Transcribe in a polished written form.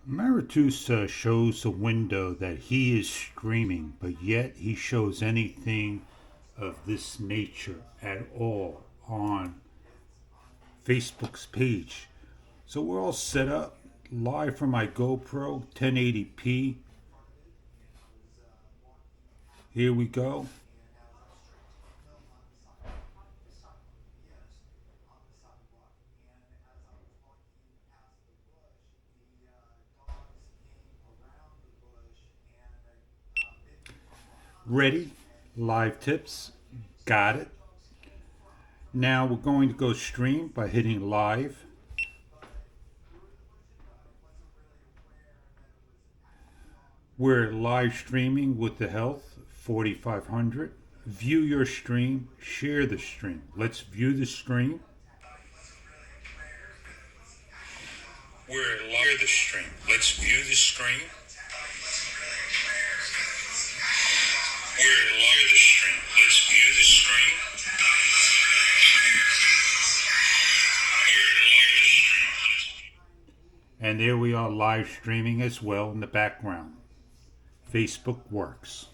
Maritusa shows a window that he is streaming, but yet he shows anything of this nature at all on Facebook's page. So we're all set up live from my GoPro 1080p. Here we go. Ready? Live tips. Got it. Now we're going to go stream by hitting live. We're live streaming with the Health 4500. View your stream, share the stream. Let's view the stream. We're live the stream. Let's view the stream. We're live the stream. Let's view the stream. And there we are live streaming as well in the background. Facebook works.